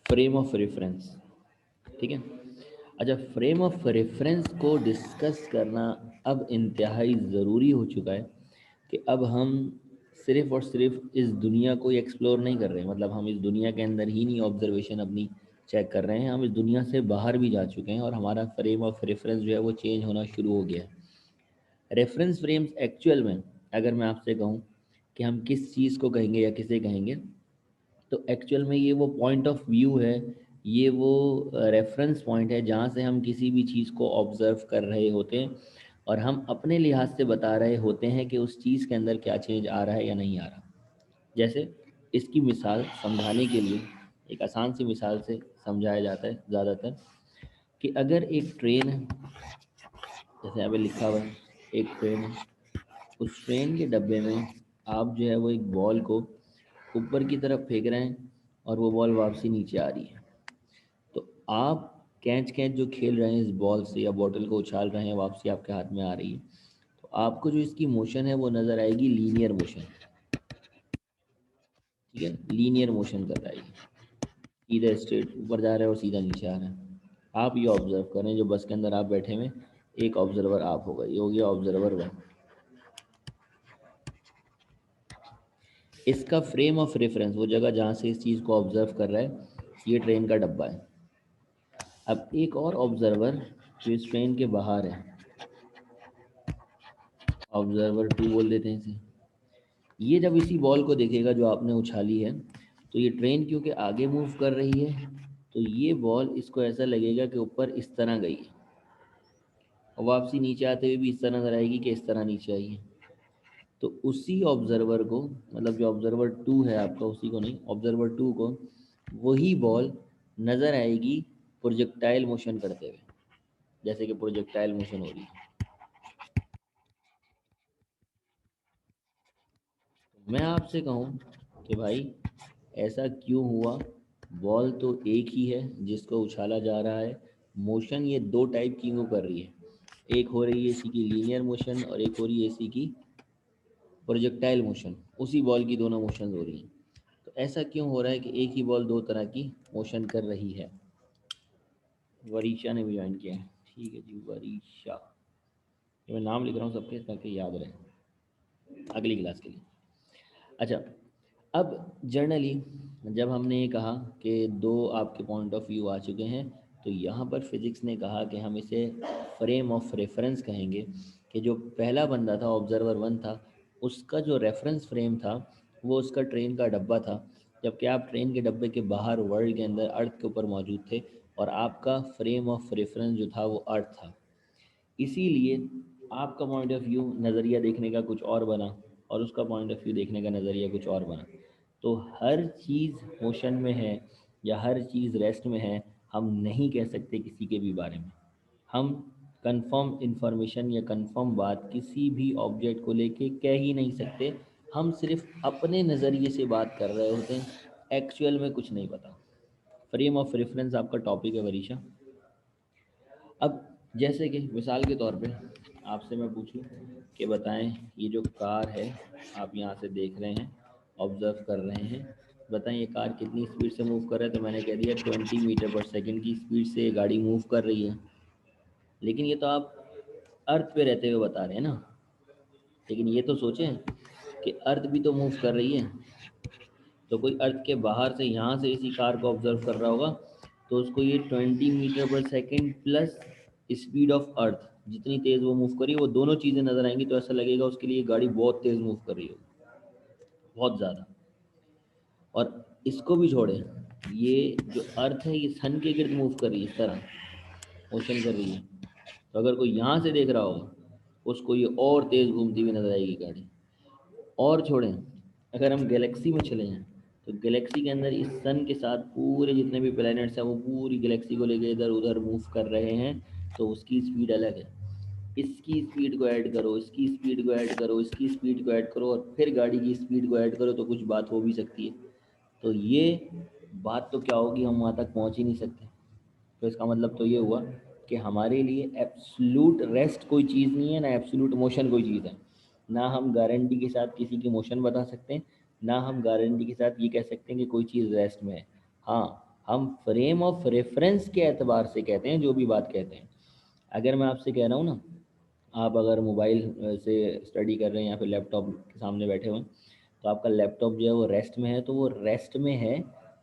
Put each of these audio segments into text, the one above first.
Frame of reference, ठीक है। अच्छा, फ्रेम ऑफ रेफरेंस को डिस्कस करना अब इंतहाई ज़रूरी हो चुका है कि अब हम सिर्फ़ और सिर्फ इस दुनिया को ही एक्सप्लोर नहीं कर रहे हैं, मतलब हम इस दुनिया के अंदर ही नहीं ऑब्जर्वेशन अपनी चेक कर रहे हैं, हम इस दुनिया से बाहर भी जा चुके हैं और हमारा फ्रेम ऑफ रेफरेंस जो है वो चेंज होना शुरू हो गया है। रेफरेंस फ्रेम्स एक्चुअल में, अगर मैं आपसे कहूँ कि हम किस चीज़ को कहेंगे या किसे कहेंगे, तो एक्चुअल में ये वो पॉइंट ऑफ व्यू है, ये वो रेफरेंस पॉइंट है जहाँ से हम किसी भी चीज़ को ऑब्ज़र्व कर रहे होते हैं और हम अपने लिहाज से बता रहे होते हैं कि उस चीज़ के अंदर क्या चेंज आ रहा है या नहीं आ रहा। जैसे इसकी मिसाल समझाने के लिए एक आसान सी मिसाल से समझाया जाता है ज़्यादातर, कि अगर एक ट्रेन है, जैसे यहाँ पे लिखा हुआ है एक ट्रेन है, उस ट्रेन के डब्बे में आप जो है वो एक बॉल को ऊपर की तरफ फेंक रहे हैं और वो बॉल वापसी नीचे आ रही है। तो आप कैच कैच जो खेल रहे हैं इस बॉल से या बॉटल को उछाल रहे हैं, वापसी आपके हाथ में आ रही है, तो आपको जो इसकी मोशन है वो नज़र आएगी लीनियर मोशन, ठीक है, लीनियर मोशन कर रहा है ये, सीधा स्ट्रेट ऊपर जा रहा है और सीधा नीचे आ रहा है। आप ये ऑब्जर्व करें, जो बस के अंदर आप बैठे हुए, एक ऑब्जर्वर आप होगा, ये हो गया ऑब्जर्वर वन। इसका फ्रेम ऑफ रेफरेंस, वो जगह जहाँ से इस चीज़ को ऑब्जर्व कर रहा है, ये ट्रेन का डब्बा है। अब एक और ऑब्जर्वर जो इस ट्रेन के बाहर है, ऑब्जर्वर टू बोल देते हैं इसे, ये जब इसी बॉल को देखेगा जो आपने उछाली है, तो ये ट्रेन क्योंकि आगे मूव कर रही है, तो ये बॉल इसको ऐसा लगेगा कि ऊपर इस तरह गई है और वापसी नीचे आते हुए भी इस तरह नजर आएगी कि इस तरह नीचे आई है। तो उसी ऑब्जर्वर को, मतलब जो ऑब्जर्वर टू है आपका, उसी को नहीं, ऑब्जर्वर टू को वही बॉल नज़र आएगी प्रोजेक्टाइल मोशन करते हुए, जैसे कि प्रोजेक्टाइल मोशन हो रही है। मैं आपसे कहूँ कि भाई ऐसा क्यों हुआ, बॉल तो एक ही है जिसको उछाला जा रहा है, मोशन ये दो टाइप की वो कर रही है, एक हो रही है इसी की लीनियर मोशन और एक हो रही है इसी की प्रोजेक्टाइल मोशन, उसी बॉल की दोनों मोशन हो रही हैं। तो ऐसा क्यों हो रहा है कि एक ही बॉल दो तरह की मोशन कर रही है। वरीशा ने भी ज्वाइन किया है, ठीक है जी, वरीशा, ये मैं नाम लिख रहा हूँ सबके ताकि याद रहे अगली क्लास के लिए। अच्छा, अब जर्नली जब हमने ये कहा कि दो आपके पॉइंट ऑफ व्यू आ चुके हैं, तो यहाँ पर फिज़िक्स ने कहा कि हम इसे फ्रेम ऑफ रेफरेंस कहेंगे, कि जो पहला बंदा था ऑब्जर्वर वन था, उसका जो रेफरेंस फ्रेम था वो उसका ट्रेन का डब्बा था, जबकि आप ट्रेन के डब्बे के बाहर वर्ल्ड के अंदर अर्थ के ऊपर मौजूद थे और आपका फ्रेम ऑफ रेफरेंस जो था वो अर्थ था। इसीलिए आपका पॉइंट ऑफ व्यू नज़रिया देखने का कुछ और बना और उसका पॉइंट ऑफ व्यू देखने का नज़रिया कुछ और बना। तो हर चीज़ मोशन में है या हर चीज़ रेस्ट में है, हम नहीं कह सकते किसी के भी बारे में। हम कंफर्म इंफॉर्मेशन या कंफर्म बात किसी भी ऑब्जेक्ट को लेके कह ही नहीं सकते, हम सिर्फ अपने नज़रिए से बात कर रहे होते हैं, एक्चुअल में कुछ नहीं पता। फ्रेम ऑफ रेफरेंस आपका टॉपिक है वरीशा। अब जैसे कि मिसाल के तौर पे आपसे मैं पूछूं कि बताएं, ये जो कार है आप यहाँ से देख रहे हैं, ऑब्जर्व कर रहे हैं, बताएं ये कार कितनी स्पीड से मूव कर रहा है, तो मैंने कह दिया 20 मीटर पर सेकेंड की स्पीड से ये गाड़ी मूव कर रही है। लेकिन ये तो आप अर्थ पे रहते हुए बता रहे हैं ना, लेकिन ये तो सोचें कि अर्थ भी तो मूव कर रही है, तो कोई अर्थ के बाहर से यहाँ से इसी कार को ऑब्जर्व कर रहा होगा, तो उसको ये 20 मीटर पर second plus speed of earth, जितनी तेज़ वो मूव करी, वो दोनों चीज़ें नज़र आएंगी, तो ऐसा लगेगा उसके लिए गाड़ी बहुत तेज़ मूव कर रही होगी, बहुत ज़्यादा। और इसको भी छोड़ें, ये जो अर्थ है ये सन के गिर्द मूव कर रही है, इस तरह मोशन कर रही है, तो अगर कोई यहाँ से देख रहा होगा उसको ये और तेज़ घूमती हुई नजर आएगी गाड़ी। और छोड़ें, अगर हम गैलेक्सी में चले जाएं, तो गैलेक्सी के अंदर इस सन के साथ पूरे जितने भी प्लैनेट्स हैं वो पूरी गैलेक्सी को लेकर इधर उधर मूव कर रहे हैं, तो उसकी स्पीड अलग है। इसकी स्पीड को ऐड करो, इसकी स्पीड को ऐड करो, इसकी स्पीड को ऐड करो और फिर गाड़ी की स्पीड को ऐड करो, तो कुछ बात हो भी सकती है। तो ये बात तो क्या होगी, हम वहाँ तक पहुँच ही नहीं सकते। तो इसका मतलब तो ये हुआ कि हमारे लिए एब्सोल्यूट रेस्ट कोई चीज़ नहीं है, ना एब्सोल्यूट मोशन कोई चीज़ है। ना हम गारंटी के साथ किसी की मोशन बता सकते हैं, ना हम गारंटी के साथ ये कह सकते हैं कि कोई चीज़ रेस्ट में है। हाँ, हम फ्रेम ऑफ रेफरेंस के एतबार से कहते हैं जो भी बात कहते हैं। अगर मैं आपसे कह रहा हूँ ना, आप अगर मोबाइल से स्टडी कर रहे हैं या फिर लैपटॉप के सामने बैठे हुए हैं, तो आपका लैपटॉप जो है वो रेस्ट में है, तो वो रेस्ट में है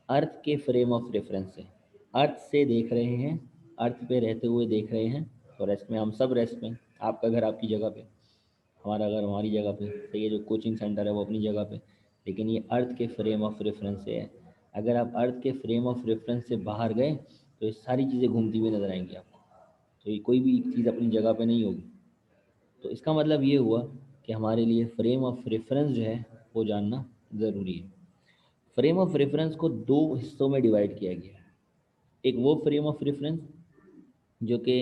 अर्थ के फ्रेम ऑफ रेफरेंस से। अर्थ से देख रहे हैं, अर्थ पे रहते हुए देख रहे हैं, तो रेस्ट में। हम सब रेस्ट में, आपका घर आपकी जगह पे, हमारा घर हमारी जगह पे, तो ये जो कोचिंग सेंटर है वो अपनी जगह पे, लेकिन ये अर्थ के फ्रेम ऑफ रेफरेंस से है। अगर आप अर्थ के फ्रेम ऑफ रेफरेंस से बाहर गए तो ये सारी चीज़ें घूमती हुई नजर आएंगी आपको, तो ये कोई भी चीज़ अपनी जगह पे नहीं होगी। तो इसका मतलब ये हुआ कि हमारे लिए फ्रेम ऑफ रेफरेंस जो है वो जानना ज़रूरी है। फ्रेम ऑफ रेफरेंस को दो हिस्सों में डिवाइड किया गया है। एक वो फ्रेम ऑफ रेफरेंस जो कि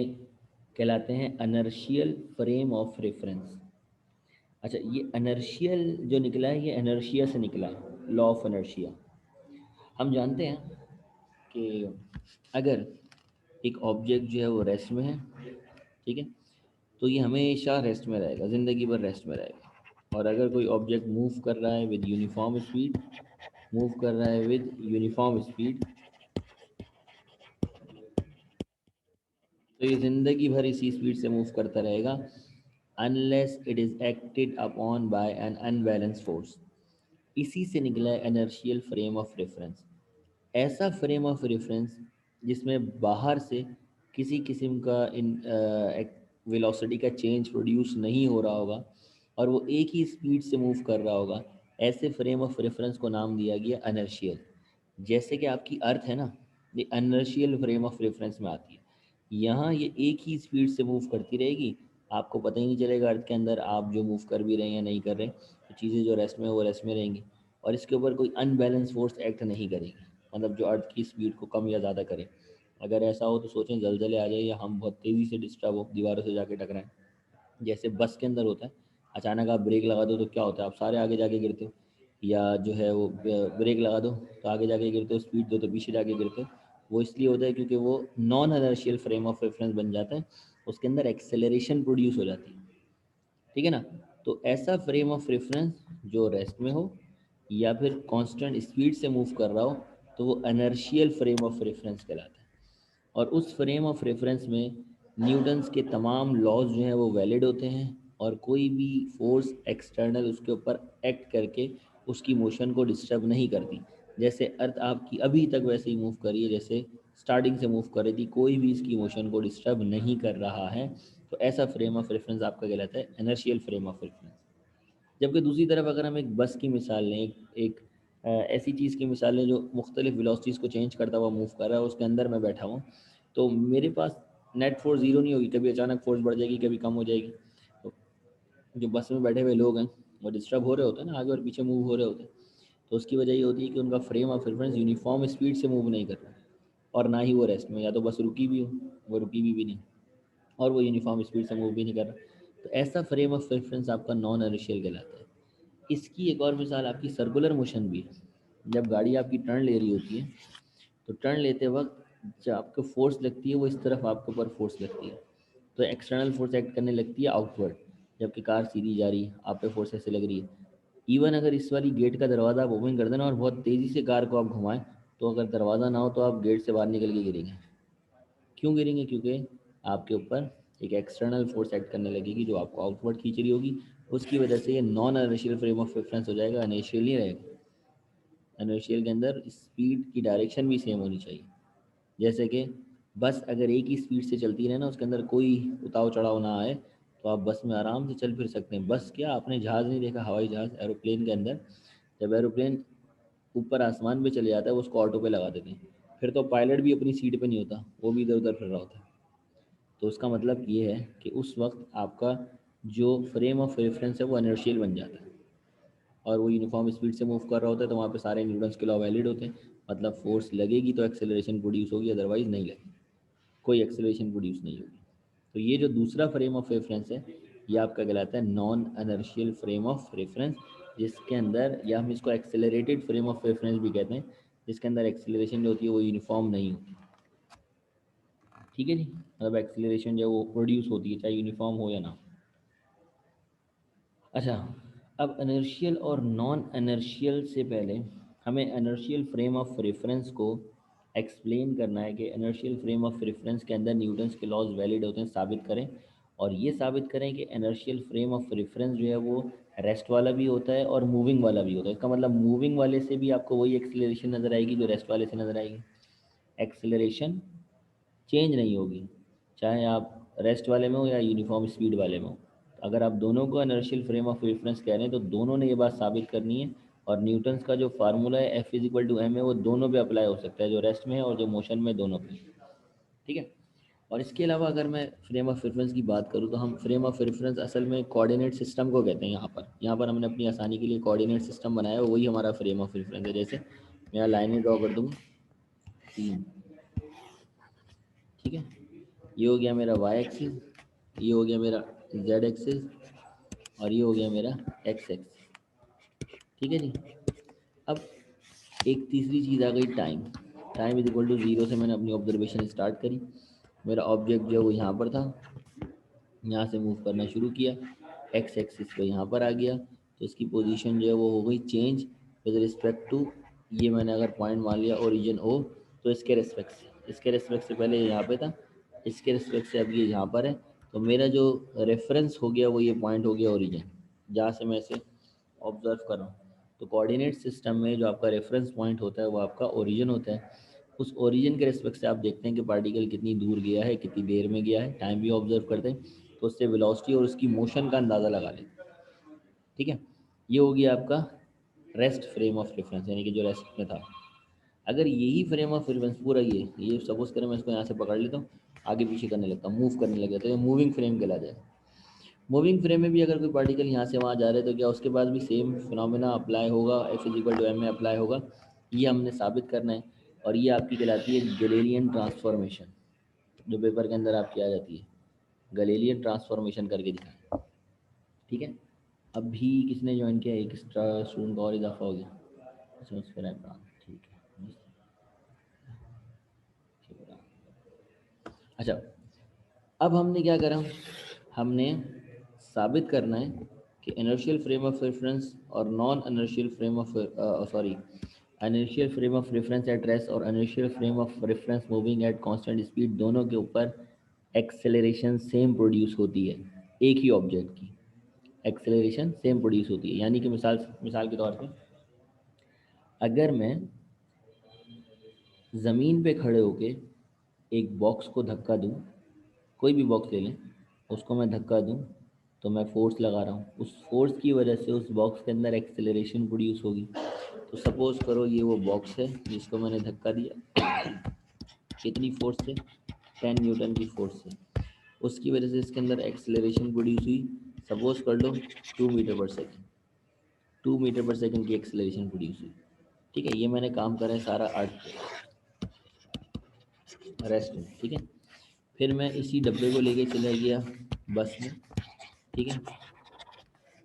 कहलाते हैं अनर्शियल फ्रेम ऑफ रेफरेंस। अच्छा, ये अनर्शियल जो निकला है ये एनर्शिया से निकला है, लॉ ऑफ एनर्शिया। हम जानते हैं कि अगर एक ऑब्जेक्ट जो है वो रेस्ट में है, ठीक है, तो ये हमेशा रेस्ट में रहेगा, ज़िंदगी भर रेस्ट में रहेगा। और अगर कोई ऑब्जेक्ट मूव कर रहा है विद यूनिफॉर्म स्पीड, मूव कर रहा है विद यूनिफॉर्म स्पीड, तो ये ज़िंदगी भर इसी स्पीड से मूव करता रहेगा, unless it is acted upon by an unbalance force. इसी से निकला है इनर्शियल फ्रेम ऑफ रेफरेंस। ऐसा फ्रेम ऑफ रेफरेंस जिसमें बाहर से किसी किस्म का इन वेलोसिटी का चेंज प्रोड्यूस नहीं हो रहा होगा और वो एक ही स्पीड से मूव कर रहा होगा, ऐसे फ्रेम ऑफ रेफरेंस को नाम दिया गया अनर्शियल। जैसे कि आपकी अर्थ है ना, ये अनर्शियल फ्रेम ऑफ रेफरेंस में आती है। यहाँ ये एक ही स्पीड से मूव करती रहेगी, आपको पता ही नहीं चलेगा अर्थ के अंदर आप जो मूव कर भी रहे हैं या नहीं कर रहे, तो चीज़ें जो रेस्ट में वो रेस्ट में रहेंगी, और इसके ऊपर कोई अनबैलेंस फोर्स एक्ट नहीं करेगी, मतलब जो अर्थ की स्पीड को कम या ज़्यादा करे। अगर ऐसा हो तो सोचें जलजले आ जाए या हम बहुत तेज़ी से डिस्टर्ब हो, दीवारों से जाके टकराएं, जैसे बस के अंदर होता है। अचानक आप ब्रेक लगा दो तो क्या होता है, आप सारे आगे जाके गिरते हो, या जो है वो ब्रेक लगा दो तो आगे जाके गिरते हो, स्पीड दो तो पीछे जाके गिरते हो। वो इसलिए होता है क्योंकि वो non inertial frame of reference बन जाता है, उसके अंदर एक्सेलरेशन प्रोड्यूस हो जाती है, ठीक है ना। तो ऐसा फ्रेम ऑफ रेफरेंस जो रेस्ट में हो या फिर कांस्टेंट स्पीड से मूव कर रहा हो, तो वो इनर्शियल फ्रेम ऑफ रेफरेंस कहलाता है। और उस फ्रेम ऑफ रेफरेंस में न्यूटन्स के तमाम लॉज जो हैं वो वैलिड होते हैं, और कोई भी फोर्स एक्सटर्नल उसके ऊपर एक्ट करके उसकी मोशन को डिस्टर्ब नहीं करती। जैसे अर्थ आपकी अभी तक वैसे ही मूव कर रही है जैसे स्टार्टिंग से मूव कर रही थी, कोई भी इसकी मोशन को डिस्टर्ब नहीं कर रहा है। तो ऐसा फ्रेम ऑफ रेफरेंस आपका कहलाता है इनर्शियल फ्रेम ऑफ रेफरेंस। जबकि दूसरी तरफ अगर हम एक बस की मिसाल लें, एक ऐसी चीज़ की मिसाल लें जो मुख्तलिफ वेलोसिटीज़ को चेंज करता हुआ मूव कर रहा है, उसके अंदर मैं बैठा हूँ, तो मेरे पास नेट फोर्स ज़ीरो नहीं होगी, कभी अचानक फोर्स बढ़ जाएगी, कभी कम हो जाएगी। तो जो बस में बैठे हुए लोग हैं वो डिस्टर्ब हो रहे होते हैं ना, आगे और पीछे मूव हो रहे होते हैं, तो उसकी वजह ये होती है कि उनका frame of reference uniform speed से मूव नहीं कर रहा है, और ना ही वो रेस्ट में, या तो बस रुकी भी हो, वो रुकी भी नहीं, और वो यूनिफॉर्म स्पीड से मूव भी नहीं कर रहा। तो ऐसा फ्रेम ऑफ रेफरेंस आपका नॉन इनर्शियल कहलाता है। इसकी एक और मिसाल आपकी सर्कुलर मोशन भी है। जब गाड़ी आपकी टर्न ले रही होती है, तो टर्न लेते वक्त जब आपको फोर्स लगती है वो इस तरफ आपके ऊपर फोर्स लगती है, तो एक्सटर्नल फोर्स एक्ट करने लगती है आउटवर्ड। जबकि कार सीधी जा रही है, आप पे फोर्स ऐसे लग रही है। इवन अगर इस वाली गेट का दरवाज़ा आप ओपन कर देना और बहुत तेज़ी से कार को आप घुमाएं, तो अगर दरवाज़ा ना हो तो आप गेट से बाहर निकल के गिरेंगे। क्यों गिरेंगे? क्योंकि आपके ऊपर एक एक्सटर्नल फोर्स एक्ट करने लगेगी जो आपको आउटवर्ड खींच रही होगी। उसकी वजह से ये non inertial frame of reference हो जाएगा, इनर्शियल नहीं रहेगा। इनर्शियल के अंदर स्पीड की डायरेक्शन भी सेम होनी चाहिए। जैसे कि बस अगर एक ही स्पीड से चलती रहे ना, उसके अंदर कोई उतार चढ़ाव ना आए, तो आप बस में आराम से चल फिर सकते हैं। बस क्या, आपने जहाज़ नहीं देखा, हवाई जहाज़, एरोप्लेन के अंदर जब एरोप्लेन ऊपर आसमान पे चले जाता है वो उसको ऑटो पे लगा देते हैं, फिर तो पायलट भी अपनी सीट पे नहीं होता, वो भी इधर उधर फिर रहा होता है। तो उसका मतलब ये है कि उस वक्त आपका जो फ्रेम ऑफ रेफरेंस है वो इनर्शियल बन जाता है, और वो यूनिफॉर्म स्पीड से मूव कर रहा होता है, तो वहाँ पे सारे न्यूटन्स के लॉ वैलिड होते हैं। मतलब फोर्स लगेगी तो एक्सेलरेशन प्रोड्यूस होगी, अदरवाइज नहीं लगेगी, कोई एक्सेलरेशन प्रोड्यूस नहीं होगी। तो ये जो दूसरा फ्रेम ऑफ रेफरेंस है ये आपका कहलाता है non inertial frame of reference, जिसके अंदर, या हम इसको एक्सेलरेटेड फ्रेम ऑफ रेफरेंस भी कहते हैं, जिसके अंदर एक्सेलरेशन जो होती है वो यूनिफॉर्म नहीं होती। ठीक है जी, मतलब एक्सेलरेशन जो वो प्रोड्यूस होती है चाहे यूनिफॉर्म हो या ना। अच्छा, अब इनर्शियल और नॉन इनर्शियल से पहले हमें इनर्शियल फ्रेम ऑफ रेफरेंस को एक्सप्लेन करना है कि इनर्शियल फ्रेम ऑफ रेफरेंस के अंदर न्यूटन्स के लॉज वैलिड होते हैं, साबित करें। और ये साबित करें कि इनर्शियल फ्रेम ऑफ रेफरेंस जो है वो रेस्ट वाला भी होता है और मूविंग वाला भी होता है। इसका मतलब मूविंग वाले से भी आपको वही एक्सेलरेशन नज़र आएगी जो रेस्ट वाले से नज़र आएगी। एक्सेलरेशन चेंज नहीं होगी, चाहे आप रेस्ट वाले में हो या यूनिफॉर्म स्पीड वाले में हो। अगर आप दोनों को इनर्शियल फ्रेम ऑफ रेफरेंस कह रहे हैं तो दोनों ने ये बात साबित करनी है। और न्यूटन्स का जो फार्मूला है f is equal to m है, वो दोनों पे अप्लाई हो सकता है, जो रेस्ट में है और जो मोशन में, दोनों पे। ठीक है। और इसके अलावा अगर मैं फ्रेम ऑफ रेफरेंस की बात करूँ तो हम फ्रेम ऑफ रेफरेंस असल में कोऑर्डिनेट सिस्टम को कहते हैं। यहाँ पर हमने अपनी आसानी के लिए कोऑर्डिनेट सिस्टम बनाया है, वही हमारा फ्रेम ऑफ रेफरेंस है। जैसे मैं यहाँ लाइनें ड्रॉ कर दूँगा 3, ठीक है। ये हो गया मेरा वाई एक्सिस, ये हो गया मेरा जेड एक्सिस, और ये हो गया मेरा एक्स एक्सिस। ठीक है जी। अब एक तीसरी चीज़ आ गई time. Time is equal to 0 से मैंने अपनी ऑब्जर्वेशन स्टार्ट करी। मेरा ऑब्जेक्ट जो है वो यहाँ पर था, यहाँ से मूव करना शुरू किया, एक्स एक्सिस पे यहाँ पर आ गया, तो इसकी पोजीशन जो है वो हो गई चेंज विद रिस्पेक्ट टू, ये मैंने अगर पॉइंट मान लिया ओरिजिन ओ, तो इसके रिस्पेक्ट से पहले यहाँ पे था, इसके रिस्पेक्ट से अब ये यहाँ पर है। तो मेरा जो रेफरेंस हो गया वो ये पॉइंट हो गया ओरिजिन, जहाँ से मैं इसे ऑब्जर्व कर रहा हूँ। तो कोऑर्डिनेट सिस्टम में जो आपका रेफरेंस पॉइंट होता है वो आपका ओरिजिन होता है। उस ओरिजिन के रिस्पेक्ट से आप देखते हैं कि पार्टिकल कितनी दूर गया है, कितनी देर में गया है, टाइम भी ऑब्जर्व करते हैं, तो उससे वेलोसिटी और उसकी मोशन का अंदाज़ा लगा लेते हैं। ठीक है। ये हो गया आपका रेस्ट फ्रेम ऑफ रेफरेंस, यानी कि जो रेस्ट में था। अगर यही फ्रेम ऑफ रेफरेंस पूरा ये सपोज करें मैं इसको यहाँ से पकड़ लेता हूँ, आगे पीछे करने लगता हूँ, मूव करने लग जाता है, तो ये मूविंग फ्रेम कहला जाए। मूविंग फ्रेम में भी अगर कोई पार्टिकल यहाँ से वहाँ जा रहे हैं तो क्या उसके पास भी सेम फिनोमेना अप्लाई होगा, f is equal to m में अप्लाई होगा, ये हमने साबित करना है। और ये आपकी कहलाती है गैलीलियन ट्रांसफॉर्मेशन, जो पेपर के अंदर आपकी आ जाती है, गैलीलियन ट्रांसफॉर्मेशन करके दिखाएं। ठीक है। अभी किसने ज्वाइन किया, एक स्टूडेंट का और इजाफा हो गया। ठीक है। अच्छा, अब हमने क्या करा, हमने साबित करना है कि इनर्शियल फ्रेम ऑफ रेफरेंस और non inertial frame of inertial frame of reference at rest और inertial frame of reference moving at constant speed, दोनों के ऊपर एक्सेलरेशन सेम प्रोड्यूस होती है। एक ही ऑब्जेक्ट की एक्सेलरेशन सेम प्रोड्यूस होती है। यानी कि मिसाल के तौर पे अगर मैं ज़मीन पे खड़े होके एक बॉक्स को धक्का दूं, कोई भी बॉक्स ले लें, उसको मैं धक्का दूं, तो मैं फोर्स लगा रहा हूँ, उस फोर्स की वजह से उस बॉक्स के अंदर एक्सेलरेशन प्रोड्यूस होगी। तो सपोज़ करो ये वो बॉक्स है जिसको मैंने धक्का दिया, कितनी फोर्स से, 10 न्यूटन की फोर्स से, उसकी वजह से इसके अंदर एक्सेलरेशन प्रोड्यूस हुई, सपोज कर लो 2 मीटर पर सेकेंड, 2 मीटर पर सेकेंड की एक्सेलरेशन प्रोड्यूस हुई। ठीक है। ये मैंने काम करा है सारा अर्थ रेस्ट में। ठीक है। फिर मैं इसी डब्बे को लेके चला गया बस में। ठीक है।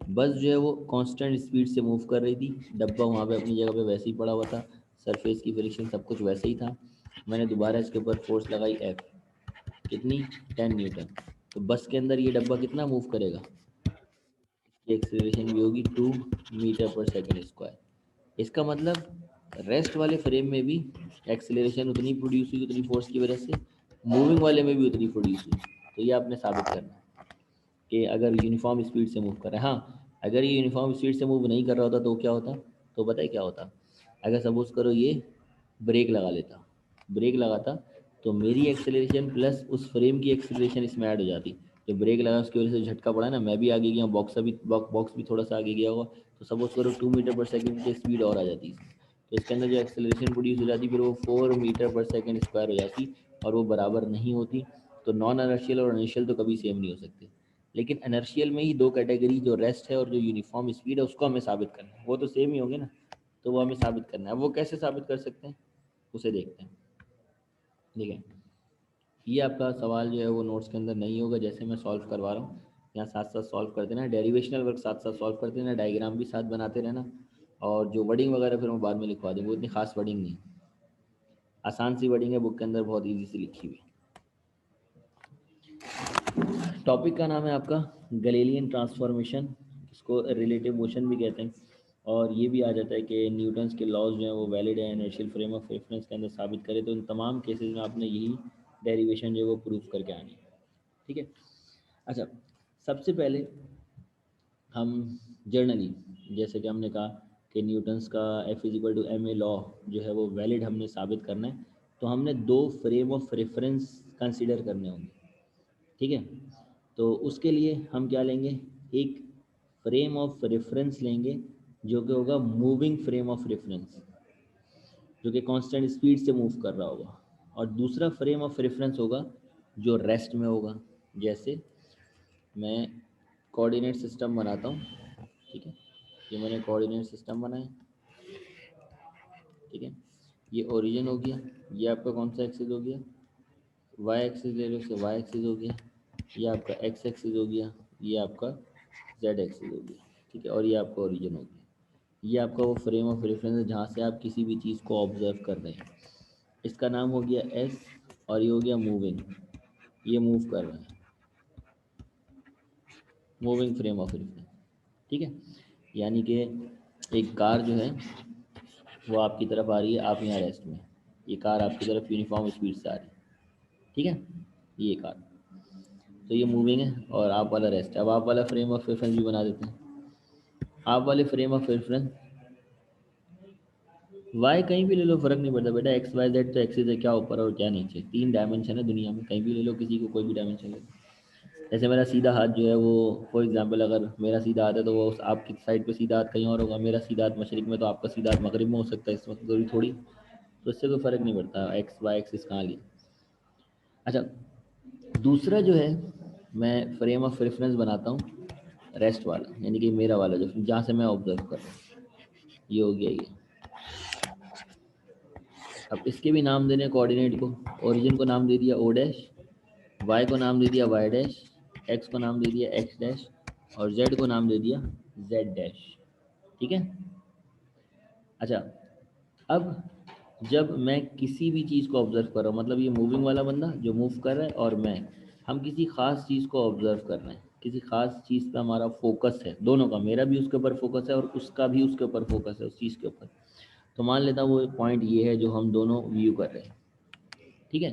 बस जो है वो कांस्टेंट स्पीड से मूव कर रही थी, डब्बा वहाँ पे अपनी जगह पे वैसे ही पड़ा हुआ था, सरफेस की फ्रिक्शन सब कुछ वैसे ही था। मैंने दोबारा इसके ऊपर फोर्स लगाई एफ, कितनी, 10 न्यूटन। तो बस के अंदर ये डब्बा कितना मूव करेगा, इसकी एक्सेलरेशन भी होगी 2 मीटर पर सेकेंड स्क्वायर। इसका मतलब रेस्ट वाले फ्रेम में भी एक्सेलरेशन उतनी प्रोड्यूस हुई उतनी फोर्स की वजह से, मूविंग वाले में भी उतनी प्रोड्यूस हुई। तो ये आपने साबित करना है कि अगर यूनिफॉर्म स्पीड से मूव कर रहा है। हाँ, अगर ये यूनिफॉर्म स्पीड से मूव नहीं कर रहा होता तो क्या होता, तो पता है क्या होता, अगर सपोज करो ये ब्रेक लगा लेता, ब्रेक लगाता, तो मेरी एक्सेलरेशन प्लस उस फ्रेम की एक्सेलरेशन इसमें ऐड हो जाती। जो ब्रेक लगा उसकी वजह से झटका पड़ा ना, मैं भी आगे गया, बॉक्स भी थोड़ा सा आगे गया होगा, तो सपोज करो 2 मीटर पर सेकेंड की स्पीड और आ जाती। तो इसके अंदर जो एक्सेलरेशन प्रोड्यूस हो जाती फिर वो 4 मीटर पर सेकेंड स्क्वायर हो जाती, और वो बराबर नहीं होती। तो नॉन इनर्शियल और इनिशियल तो कभी सेम नहीं हो सकते। लेकिन इनर्शियल में ही दो कैटेगरी, जो रेस्ट है और जो यूनिफॉर्म स्पीड है, उसको हमें साबित करना है। वो तो सेम ही होंगे ना, तो वो हमें साबित करना है। वो कैसे साबित कर सकते हैं उसे देखते हैं। ठीक है। ये आपका सवाल जो है वो नोट्स के अंदर नहीं होगा, जैसे मैं सॉल्व करवा रहा हूँ यहाँ साथ साथ सॉल्व कर देना, डेरिवेशनल वर्क साथ साथ सॉल्व कर देना, डायग्राम भी साथ बनाते रहना। और जो वर्डिंग वगैरह फिर मैं बाद में लिखवा दूँगा, वो इतनी खास वर्डिंग नहीं, आसान सी वर्डिंग है, बुक के अंदर बहुत ईजी से लिखी हुई। टॉपिक का नाम है आपका गैलीलियन ट्रांसफॉर्मेशन, इसको रिलेटिव मोशन भी कहते हैं। और ये भी आ जाता है कि न्यूटन्स के लॉज जो हैं वो वैलिड है इनर्शियल फ्रेम ऑफ रेफरेंस के अंदर साबित करें, तो इन तमाम केसेस में आपने यही डेरिवेशन जो है वो प्रूफ करके आनी है। ठीक है। अच्छा, सबसे पहले हम जर्नली, जैसे कि हमने कहा कि न्यूटन्स का F=ma लॉ जो है वो वैलिड हमने साबित करना है, तो हमने दो फ्रेम ऑफ रेफरेंस कंसीडर करने होंगे। ठीक है। तो उसके लिए हम क्या लेंगे, एक फ्रेम ऑफ रेफरेंस लेंगे जो कि होगा मूविंग फ्रेम ऑफ रेफरेंस, जो कि कांस्टेंट स्पीड से मूव कर रहा होगा, और दूसरा फ्रेम ऑफ रेफरेंस होगा जो रेस्ट में होगा। जैसे मैं कोऑर्डिनेट सिस्टम बनाता हूँ। ठीक है, ये मैंने कोऑर्डिनेट सिस्टम बनाया। ठीक है, ये ओरिजिन हो गया, ये आपका कौन सा एक्सिस हो गया, वाई एक्सिस ले लो, इससे वाई एक्सिस हो गया, ये आपका एक्स एक्सिस हो गया, ये आपका जेड एक्सिस हो गया। ठीक है, और ये आपका ओरिजिन हो गया। ये आपका वो फ्रेम ऑफ रेफरेंस है जहाँ से आप किसी भी चीज़ को ऑब्जर्व कर रहे हैं। इसका नाम हो गया एस, और ये हो गया मूविंग, ये मूव कर रहे हैं, मूविंग फ्रेम ऑफ रेफरेंस। ठीक है, यानी कि एक कार जो है वो आपकी तरफ आ रही है, आप यहाँ रेस्ट में, ये कार आपकी तरफ यूनिफॉर्म स्पीड से आ रही है। ठीक है, ये कार, तो ये मूविंग है और आप वाला रेस्ट है। अब आप वाला फ्रेम ऑफ रेफरेंस भी बना देते हैं। आप वाले फ्रेम ऑफ रेफरेंस वाई कहीं भी ले लो, फ़र्क नहीं पड़ता बेटा, एक्स वाई जेड तो एक्सिस है, क्या ऊपर और क्या नीचे, 3 डायमेंशन है दुनिया में, कहीं भी ले लो, किसी को कोई भी डायमेंशन ले लो। जैसे मेरा सीधा हाथ जो है वो, फॉर एग्जांपल अगर मेरा सीधा हाथ है तो वो आपकी साइड पे सीधा हाथ कहीं और होगा, मेरा सीधा हाथ मशरिक में तो आपका सीधा हाथ मगरिब में हो सकता है, इस वक्त जरूरी थोड़ी। तो इससे कोई फ़र्क नहीं पड़ता एक्स वाई एक्सिस कहाँ लिया। अच्छा, दूसरा जो है मैं फ्रेम ऑफ रेफरेंस बनाता हूँ रेस्ट वाला, यानी कि मेरा वाला जो जहाँ से मैं ऑब्जर्व कर रहा हूँ, ये हो गया ये। अब इसके भी नाम देने कोऑर्डिनेट को, ओरिजिन को नाम दे दिया ओ डैश, वाई को नाम दे दिया वाई डैश, एक्स को नाम दे दिया एक्स डैश, और जेड को नाम दे दिया जेड डैश। ठीक है। अच्छा, अब जब मैं किसी भी चीज़ को ऑब्जर्व कर रहा हूँ, मतलब ये मूविंग वाला बंदा जो मूव कर रहा है और मैं, हम किसी ख़ास चीज़ को ऑब्जर्व कर रहे हैं, किसी ख़ास चीज़ पे हमारा फोकस है, दोनों का, मेरा भी उसके ऊपर फोकस है और उसका भी उसके ऊपर फोकस है, उस चीज़ के ऊपर। तो मान लेता हूँ वो पॉइंट ये है जो हम दोनों व्यू कर रहे हैं। ठीक है,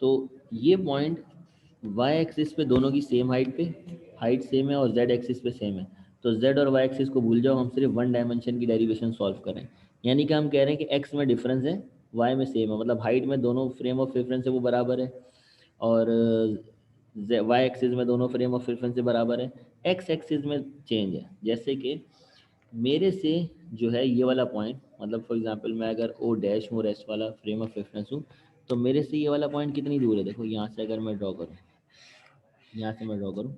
तो ये पॉइंट वाई एक्सिस पे दोनों की सेम हाइट पे, हाइट सेम है, और जेड एक्सिस पे सेम है। तो जेड और वाई एक्सिस को भूल जाओ, हम सिर्फ वन डायमेंशन की डेरिवेशन सॉल्व करें। यानी कि हम कह रहे हैं कि एक्स में डिफरेंस है, वाई में सेम है, मतलब हाइट में दोनों फ्रेम ऑफ रेफरेंस है वो बराबर है, और वाई एक्सिस में दोनों फ्रेम ऑफ रेफरेंस से बराबर है। एक्स एक्सिस में चेंज है, जैसे कि मेरे से जो है ये वाला पॉइंट, मतलब फॉर एग्जांपल मैं अगर ओ डैश हूँ, रेस्ट वाला फ्रेम ऑफ रेफरेंस हूँ, तो मेरे से ये वाला पॉइंट कितनी दूर है, देखो यहाँ से अगर मैं ड्रॉ करूँ, यहाँ से मैं ड्रॉ करूँ,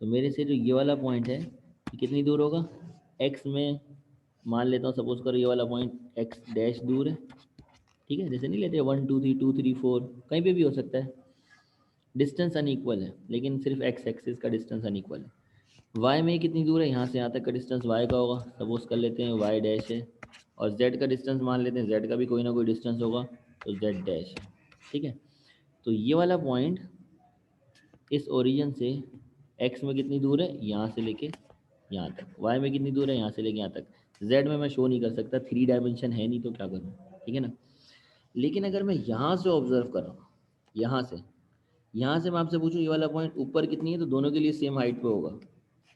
तो मेरे से जो ये वाला पॉइंट है ये कितनी दूर होगा, एक्स में मान लेता हूँ, सपोज करो ये वाला पॉइंट एक्स डैश दूर है। ठीक है, जैसे नहीं लेते 1 2 3 2 3 4, कहीं पे भी हो सकता है, डिस्टेंस अनइक्वल है, लेकिन सिर्फ एक्स एक्सिस का डिस्टेंस अनइक्वल है। वाई में कितनी दूर है, यहाँ से यहाँ तक का डिस्टेंस वाई का होगा, सपोज कर लेते हैं वाई डैश है, और जेड का डिस्टेंस मान लेते हैं, जेड का भी कोई ना कोई डिस्टेंस होगा, तो जेड डैश है। ठीक है, तो ये वाला पॉइंट इस ओरिजिन से एक्स में कितनी दूर है, यहाँ से लेके यहाँ तक, वाई में कितनी दूर है, यहाँ से लेके यहाँ तक, जेड में मैं शो नहीं कर सकता, 3 डायमेंशन है नहीं, तो क्या करूँ। ठीक है ना, लेकिन अगर मैं यहाँ से ऑब्जर्व कर रहा हूँ, यहाँ से मैं आपसे पूछूं ये वाला पॉइंट ऊपर कितनी है, तो दोनों के लिए सेम हाइट पे होगा,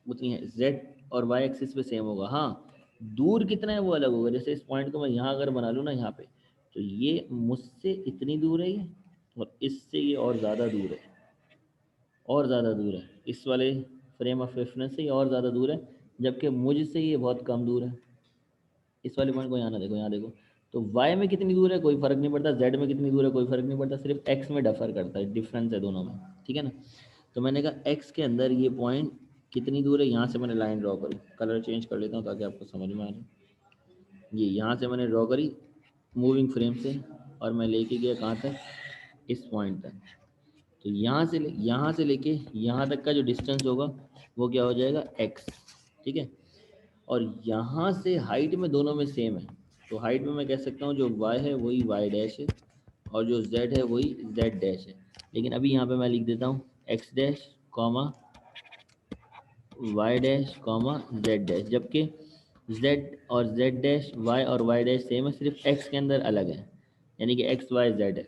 उतनी है, जेड और वाई एक्सिस पे सेम होगा। हाँ, दूर कितना है वो अलग होगा, जैसे इस पॉइंट को मैं यहाँ अगर बना लूँ ना यहाँ पे, तो ये मुझसे इतनी दूर है ये, और इससे ये और ज़्यादा दूर है, और ज़्यादा दूर है, इस वाले फ्रेम ऑफ रेफरेंस से ये और ज़्यादा दूर है, जबकि मुझसे ये बहुत कम दूर है। इस वाले पॉइंट को यहाँ ना देखो, यहाँ देखो, तो y में कितनी दूर है कोई फ़र्क नहीं पड़ता, z में कितनी दूर है कोई फ़र्क नहीं पड़ता, सिर्फ x में डिफर करता है, डिफरेंस है दोनों में। ठीक है ना, तो मैंने कहा x के अंदर ये पॉइंट कितनी दूर है, यहाँ से मैंने लाइन ड्रॉ करी, कलर चेंज कर लेता हूँ ताकि आपको समझ में आ जाए। ये यहाँ से मैंने ड्रॉ करी मूविंग फ्रेम से, और मैं लेके गया कहाँ तक, इस पॉइंट तक। तो यहाँ से लेके यहाँ तक का जो डिस्टेंस होगा वो क्या हो जाएगा, x। ठीक है, और यहाँ से हाइट में दोनों में सेम है, तो हाइट में मैं कह सकता हूँ जो y है वही y डैश है, और जो z है वही z डैश है। लेकिन अभी यहाँ पे मैं लिख देता हूँ x dash comma y dash comma z dash, जबकि जेड और जेड डैश, वाई और वाई डैश सेम है, सिर्फ एक्स के अंदर अलग है, यानी कि एक्स वाई जेड है।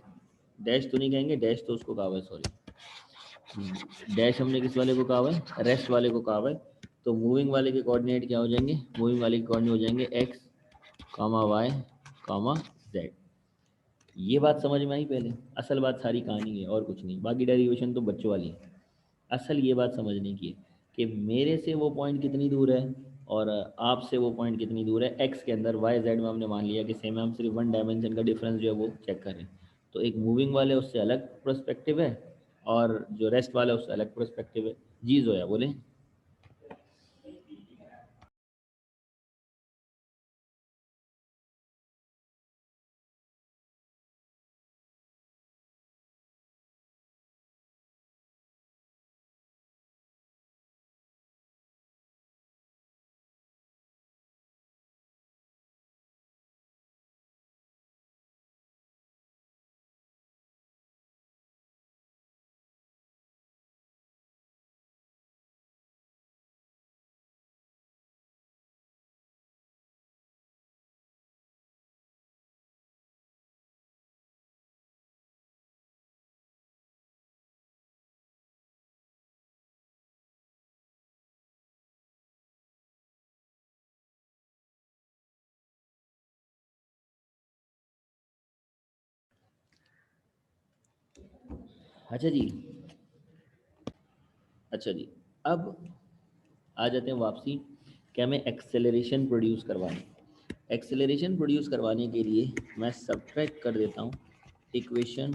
डैश तो नहीं कहेंगे, डैश तो उसको कहा हुआ है, सॉरी, डैश हमने किस वाले को कहा हुआ है, रेस्ट वाले को कहा हुआ है। तो मूविंग वाले के कोऑर्डिनेट क्या हो जाएंगे, मूविंग वाले के कोऑर्डिनेट हो जाएंगे एक्स कामा वाई कामा जेड। ये बात समझ में आई पहले, असल बात सारी कहानी है और कुछ नहीं, बाकी डेरिवेशन तो बच्चों वाली है। असल ये बात समझने की है कि मेरे से वो पॉइंट कितनी दूर है और आपसे वो पॉइंट कितनी दूर है एक्स के अंदर। वाई जेड में हमने मान लिया कि सेम है, हम सिर्फ वन डायमेंशन का डिफरेंस जो है वो चेक कर रहे हैं। तो एक मूविंग वाले उससे अलग पर्सपेक्टिव है और जो रेस्ट वाला है उससे अलग पर्सपेक्टिव है। जी जोया बोले। अच्छा जी, अच्छा जी, अब आ जाते हैं वापसी कि हमें एक्सेलरेशन प्रोड्यूस करवानी। एक्सेलरेशन प्रोड्यूस करवाने के लिए मैं सब्ट्रैक्ट कर देता हूँ इक्वेशन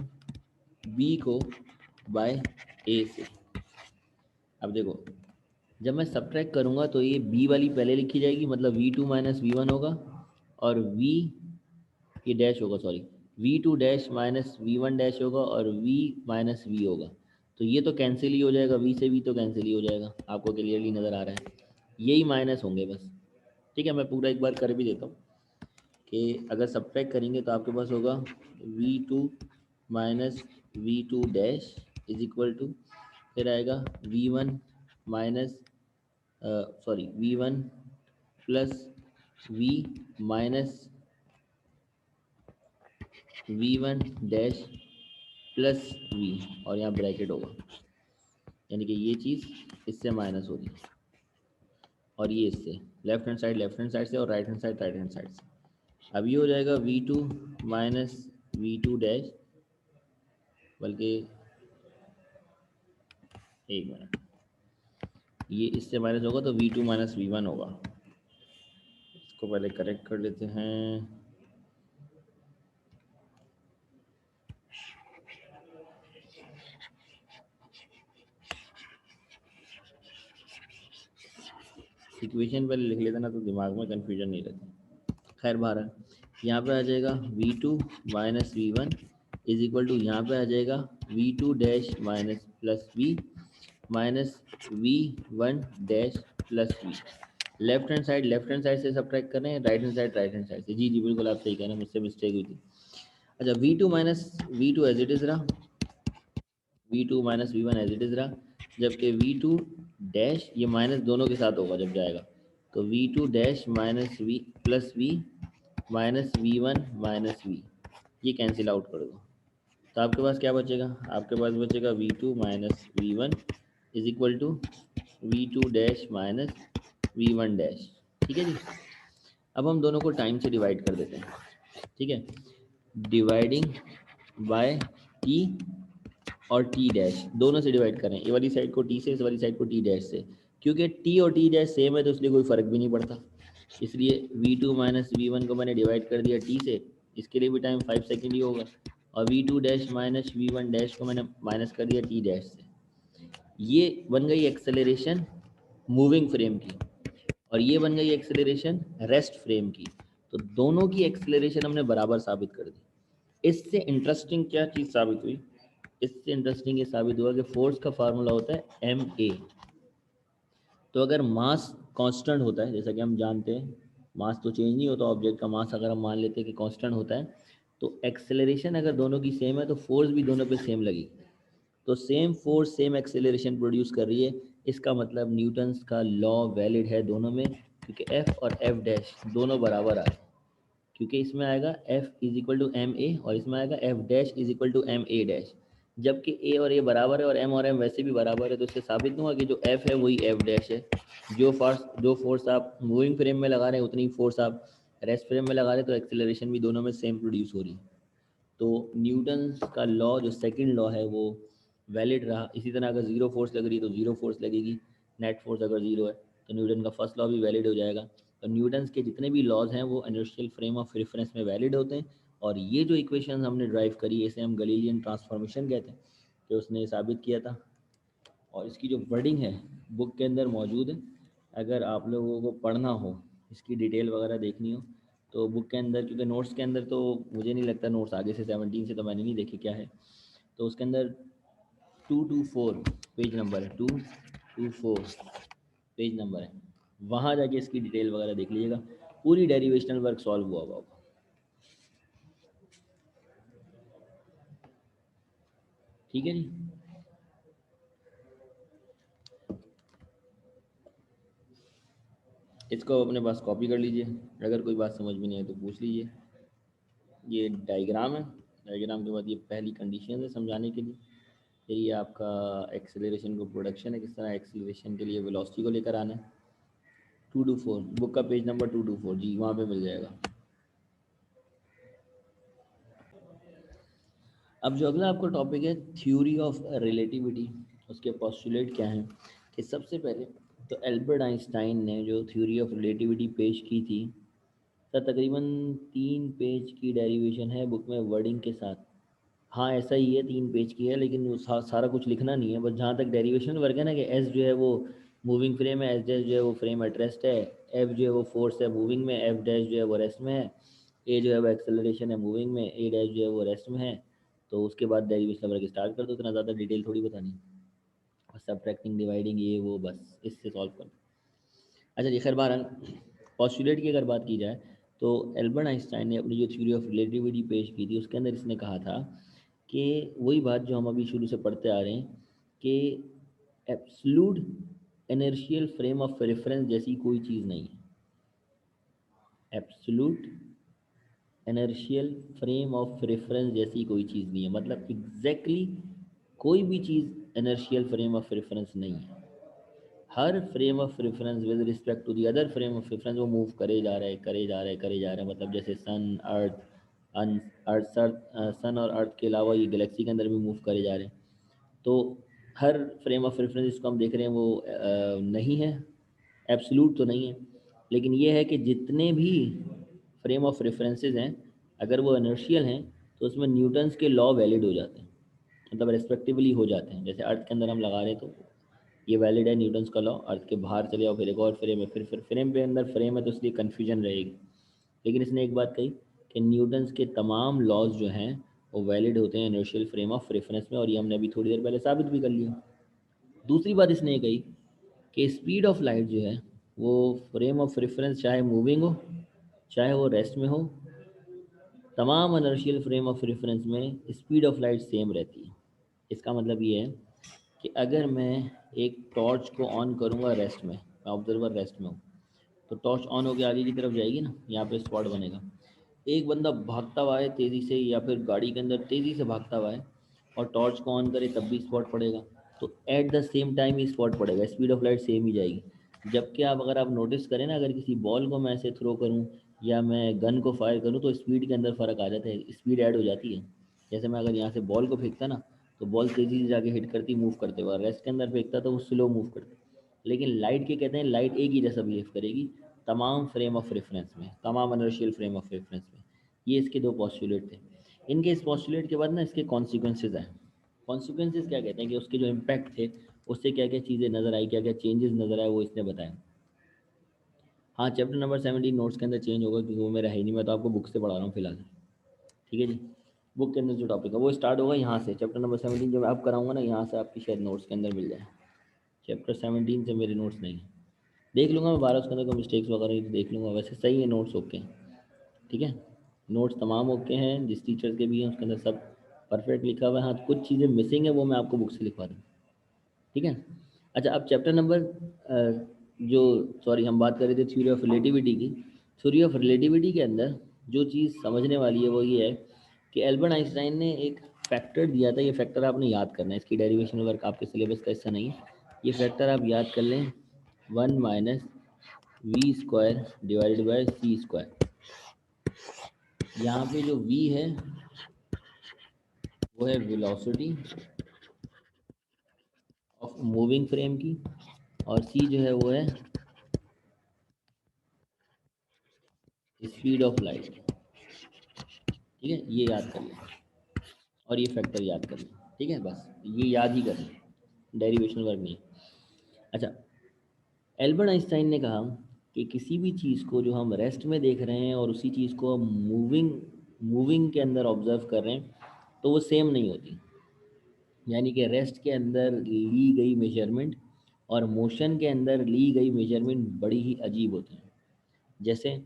बी को बाय ए से। अब देखो, जब मैं सब्ट्रैक्ट करूँगा तो ये बी वाली पहले लिखी जाएगी, मतलब v two minus we one होगा, और वी ये डैश होगा, sorry, v two dash minus we one dash होगा और वी माइनस वी होगा। तो ये तो कैंसिल ही हो जाएगा, वी से वी तो कैंसिल ही हो जाएगा, आपको क्लियरली नज़र आ रहा है, यही माइनस होंगे बस। ठीक है, मैं पूरा एक बार कर भी देता हूँ कि अगर सब्ट्रैक्ट करेंगे तो आपके पास होगा v two minus we two dash is equal to, फिर आएगा v one minus, sorry, v one plus we minus we one dash plus v, और यहाँ ब्रैकेट होगा, यानी कि ये चीज़ इससे माइनस होगी और ये इससे, लेफ्ट हैंड साइड से और राइट हैंड साइड से। अब ये हो जाएगा v two minus we two dash, बल्कि एक मिनट, ये इससे माइनस होगा तो we two minus we one होगा। इसको पहले करेक्ट कर लेते हैं। इक्वेशन पहले लिख लेते ना तो दिमाग में कन्फ्यूजन नहीं रहती। खैर बहरहाल, यहाँ पे आ जाएगा v two minus we one is equal to, यहाँ पे आ जाएगा v two dash minus plus we minus we one dash plus v. Left hand side से सब्ट्रैक्ट कर रहे हैं, राइट हैंड साइड से। जी जी बिल्कुल, आप सही कह रहे हैं, मुझसे मिस्टेक हुई थी। अच्छा, V two minus we two as it is रहा, V two minus we one as it is रहा, जबकि वी टू डैश ये माइनस दोनों के साथ होगा जब जाएगा, तो we two dash minus V plus we minus we one minus V, ये कैंसिल आउट कर दो। तो आपके पास क्या बचेगा, आपके पास बचेगा v two minus we one is equal to v two dash minus we one dash. ठीक है जी, अब हम दोनों को टाइम से डिवाइड कर देते हैं। ठीक है, डिवाइडिंग बाय टी और टी डैश दोनों से डिवाइड करें, ये वाली साइड को टी से, इस वाली साइड को टी डैश से। क्योंकि टी और टी डैश सेम है तो इसलिए कोई फ़र्क भी नहीं पड़ता, इसलिए v two minus we one को मैंने डिवाइड कर दिया टी से, इसके लिए भी टाइम 5 सेकेंड ही होगा, और v two dash minus we one dash को मैंने माइनस कर दिया टी डैश से। ये बन गई एक्सेलरेशन मूविंग फ्रेम की, और ये बन गई एक्सेलरेशन रेस्ट फ्रेम की। तो दोनों की एक्सेलरेशन हमने बराबर साबित कर दी। इससे इंटरेस्टिंग क्या चीज़ साबित हुई, इससे इंटरेस्टिंग ये साबित हुआ कि फोर्स का फार्मूला होता है एम ए। तो अगर मास कांस्टेंट होता है, जैसा कि हम जानते हैं मास तो चेंज नहीं होता, ऑब्जेक्ट का मास अगर हम मान लेते हैं कि कांस्टेंट होता है, तो एक्सेलरेशन अगर दोनों की सेम है तो फोर्स भी दोनों पे सेम लगेगी। तो same force same acceleration produce कर रही है, इसका मतलब न्यूटन्स का लॉ वैलिड है दोनों में, क्योंकि एफ और एफ डैश दोनों बराबर आ रहे हैं, क्योंकि इसमें आएगा f is equal to m a और इसमें आएगा f dash is equal to m a dash. जबकि ए और ए बराबर है और एम वैसे भी बराबर है, तो इससे साबित नहीं हुआ कि जो एफ है वही एफ डैश है। जो फोर्स आप मूविंग फ्रेम में लगा रहे हैं उतनी फोर्स आप रेस्ट फ्रेम में लगा रहे हैं, तो एक्सेलरेशन भी दोनों में सेम प्रोड्यूस हो रही है। तो न्यूटन्स का लॉ जो सेकंड लॉ है वो वैलिड रहा। इसी तरह अगर जीरो फोर्स लग रही है तो जीरो फोर्स लगेगी, नेट फोर्स अगर जीरो है तो न्यूटन का फर्स्ट लॉ भी वैलिड हो जाएगा। तो न्यूटन्स के जितने भी लॉज हैं वो इनर्शियल फ्रेम ऑफ रेफरेंस में वैलिड होते हैं। और ये जो इक्वेशन हमने ड्राइव करी इसे हम गलीलियन ट्रांसफॉर्मेशन कहते हैं, कि उसने साबित किया था। और इसकी जो वर्डिंग है बुक के अंदर मौजूद है, अगर आप लोगों को पढ़ना हो, इसकी डिटेल वगैरह देखनी हो तो बुक के अंदर, क्योंकि नोट्स के अंदर तो मुझे नहीं लगता नोट्स आगे से 17 से तो मैंने नहीं देखे क्या है, तो उसके अंदर 224 पेज नंबर है, 224 पेज नंबर है, वहाँ जाके इसकी डिटेल वगैरह देख लीजिएगा, पूरी डेरिवेशनल वर्क सॉल्व हुआ होगा। ठीक है जी। इसको अपने पास कॉपी कर लीजिए, अगर कोई बात समझ में नहीं आए तो पूछ लीजिए। ये डायग्राम है, डायग्राम के बाद ये पहली कंडीशन है समझाने के लिए। फिर ये आपका एक्सेलरेशन को प्रोडक्शन है, किस तरह एक्सेलरेशन के लिए वेलोसिटी को लेकर आना है। 224 बुक का पेज नंबर 224 जी, वहाँ पे मिल जाएगा। अब जो अगला आपका टॉपिक है थ्योरी ऑफ रिलेटिविटी, उसके पोस्टुलेट क्या हैं कि सबसे पहले तो एल्बर्ट आइंस्टाइन ने जो थ्योरी ऑफ रिलेटिविटी पेश की थी, सर तकरीबन 3 पेज की डेरिवेशन है बुक में वर्डिंग के साथ। हाँ ऐसा ही है, 3 पेज की है, लेकिन वो सारा कुछ लिखना नहीं है, बस जहाँ तक डेरिवेशन वर्क है ना कि एस जो है वो मूविंग फ्रेम है, एस डैश जो है वो फ्रेम एट रेस्ट है, एफ जो है वो फोर्स है मूविंग में, एफ डैश जो है वो रेस्ट में है, ए जो है वो एक्सेलरेशन है मूविंग में, ए डैश जो है वो रेस्ट में है। तो उसके बाद डेरिवेशन वर्क स्टार्ट कर दो, इतना ज़्यादा डिटेल थोड़ी बतानी, और सब्ट्रैक्टिंग डिवाइडिंग ये वो बस इससे सॉल्व कर दो। अच्छा जी, खैर बहरहाल पॉस्टुलेट की अगर बात की जाए तो एल्बर्ट आइंस्टाइन ने अपनी जो थ्योरी ऑफ रिलेटिविटी पेश की थी उसके अंदर इसने कहा था कि वही बात जो हम अभी शुरू से पढ़ते आ रहे हैं कि absolute inertial frame of reference जैसी कोई चीज़ नहीं है। Absolute inertial frame of reference जैसी कोई चीज़ नहीं है, मतलब एग्जैक्टली कोई भी चीज़ इनर्शियल फ्रेम ऑफ रेफरेंस नहीं है। हर frame of reference with respect to the other frame of reference वो मूव करे जा रहा है, करे जा रहा है, करे जा रहा है। मतलब जैसे सन अर्थ, सन और अर्थ के अलावा ये गैलेक्सी के अंदर भी मूव करे जा रहे हैं। तो हर फ्रेम ऑफ रेफरेंस जिसको हम देख रहे हैं वो नहीं है, एब्सोल्यूट तो नहीं है, लेकिन ये है कि जितने भी फ्रेम ऑफ रेफरेंसेस हैं अगर वो इनर्शियल हैं तो उसमें न्यूटन्स के लॉ वैलिड हो जाते हैं, मतलब रेस्पेक्टिवली हो जाते हैं। जैसे अर्थ के अंदर हम लगा रहे हैं तो ये वैलिड है न्यूटन्स का लॉ, अर्थ के बाहर चले जाओ फिर एक और फ्रेम है, फिर फ्रेम पे अंदर फ्रेम है तो इसलिए कन्फ्यूजन रहेगी। लेकिन इसने एक बात कही कि न्यूटन्स के तमाम लॉज जो हैं वो वैलिड होते हैं इनर्शियल फ्रेम ऑफ रेफरेंस में, और ये हमने अभी थोड़ी देर पहले साबित भी कर लिया। दूसरी बात इसने ये कही कि स्पीड ऑफ लाइट जो है वो फ्रेम ऑफ रेफरेंस चाहे मूविंग हो चाहे वो रेस्ट में हो, तमाम इनर्शियल फ्रेम ऑफ रेफरेंस में स्पीड ऑफ लाइट सेम रहती है। इसका मतलब ये है कि अगर मैं एक टॉर्च को ऑन करूँगा रेस्ट में, मैं ऑब्जर्वर रेस्ट में हूँ, तो टॉर्च ऑन होकर आगे की तरफ जाएगी ना, यहाँ पे स्पॉट बनेगा। एक बंदा भागता हुआ है तेज़ी से या फिर गाड़ी के अंदर तेज़ी से भागता हुआ है और टॉर्च को ऑन करे तब भी स्पॉट पड़ेगा, तो at the same time he spot पड़ेगा, स्पीड ऑफ लाइट सेम ही जाएगी। जबकि आप अगर आप नोटिस करें ना, अगर किसी बॉल को मैं ऐसे थ्रो करूँ या मैं गन को फायर करूँ तो स्पीड के अंदर फ़र्क आ जाता है, स्पीड ऐड हो जाती है। जैसे मैं अगर यहाँ से बॉल को फेंकता ना तो बॉल तेज़ी से जाके हिट करती मूव करते हुआ, रेस्ट के अंदर फेंकता तो वो स्लो मूव करती। लेकिन लाइट के कहते हैं लाइट एक ही जैसा बिहेव करेगी तमाम फ्रेम ऑफ रेफरेंस में, तमाम इनर्शियल फ्रेम ऑफ रेफरेंस में। ये इसके दो पॉस्टुलेट थे। इनके इस पॉस्टुलेट के बाद ना इसके कॉन्सिक्वेंसेज आए। कॉन्सिक्वेंसेज क्या कहते हैं कि उसके जो इम्पैक्ट थे उससे क्या क्या चीज़ें नज़र आई, क्या क्या चेंजेस नज़र आए, वो इसने बताया। हाँ चैप्टर नंबर 17 नोट्स के अंदर चेंज होगा क्योंकि वो मेरा है ही नहीं, मैं तो आपको बुक से पढ़ा रहा हूँ फिलहाल। ठीक है जी। बुक के अंदर जो टॉपिक है वो स्टार्ट होगा यहाँ से, चैप्टर नंबर 17 जब आप कराऊंगा ना यहाँ से आपकी शायद नोट्स के अंदर मिल जाए। चैप्टर 17 से मेरे नोट्स नहीं है, देख लूँगा मैं 12 उसके अंदर कोई मिस्टेक्स वगैरह तो देख लूँगा, वैसे सही है नोट्स ओके हैं। ठीक है, नोट्स तमाम ओके हैं, जिस टीचर के भी हैं उसके अंदर सब परफेक्ट लिखा हुआ है। हाँ कुछ चीज़ें मिसिंग है वो मैं आपको बुक से लिखवा दूँ। ठीक है। अच्छा अब चैप्टर नंबर जो सॉरी हम बात कर रहे थे थ्योरी ऑफ रिलेटिविटी की। थ्योरी ऑफ रिलेटिविटी के अंदर जो चीज़ समझने वाली है वो ये है कि एल्बर्ट आइंस्टाइन ने एक फैक्टर दिया था। ये फैक्टर आपने याद करना है, इसकी डेरिवेशन वर्क आपके सिलेबस का हिस्सा नहीं है। ये फैक्टर आप याद कर लें, 1 - v² डिवाइडेड बाय c²। यहाँ पे जो v है वो है वेलोसिटी ऑफ मूविंग फ्रेम की, और c जो है वो है स्पीड ऑफ लाइट। ठीक है, ये याद कर लें और ये फैक्टर याद कर लें। ठीक है, बस ये याद ही कर लें, डेरिवेशन वर्क नहीं। अच्छा, एल्बर्ट आइंस्टाइन ने कहा कि किसी भी चीज़ को जो हम रेस्ट में देख रहे हैं और उसी चीज़ को हम मूविंग मूविंग के अंदर ऑब्जर्व कर रहे हैं तो वो सेम नहीं होती। यानी कि रेस्ट के अंदर ली गई मेजरमेंट और मोशन के अंदर ली गई मेजरमेंट बड़ी ही अजीब होती हैं। जैसे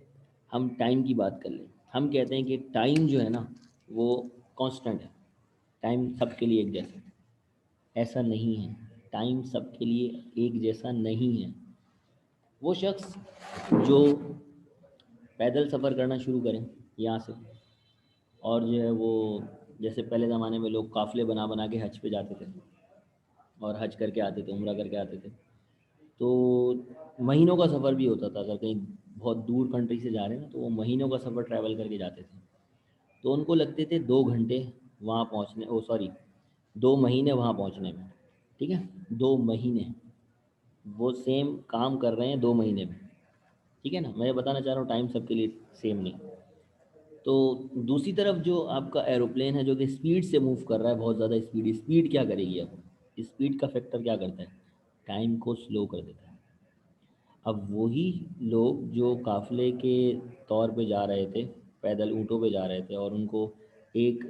हम टाइम की बात कर लें, हम कहते हैं कि टाइम जो है ना वो कांस्टेंट है, टाइम सबके लिए एक जैसा है। ऐसा नहीं है, टाइम सबके लिए एक जैसा नहीं है। वो शख्स जो पैदल सफ़र करना शुरू करें यहाँ से, और जो है वो जैसे पहले ज़माने में लोग काफ़िले बना बना के हज पे जाते थे और हज करके आते थे, उम्रा करके आते थे, तो महीनों का सफ़र भी होता था। अगर कहीं बहुत दूर कंट्री से जा रहे हैं ना तो वो महीनों का सफ़र ट्रैवल करके जाते थे। तो उनको लगते थे 2 घंटे वहाँ पहुँचने, ओ सॉरी 2 महीने वहाँ पहुँचने में। ठीक है, 2 महीने वो सेम काम कर रहे हैं 2 महीने में। ठीक है ना, मैं बताना चाह रहा हूँ टाइम सबके लिए सेम नहीं। तो दूसरी तरफ जो आपका एरोप्लेन है जो कि स्पीड से मूव कर रहा है, बहुत ज़्यादा स्पीड, स्पीड क्या करेगी? अब स्पीड का फैक्टर क्या करता है? टाइम को स्लो कर देता है। अब वही लोग जो काफ़िले के तौर पे जा रहे थे, पैदल ऊँटों पे जा रहे थे, और उनको एक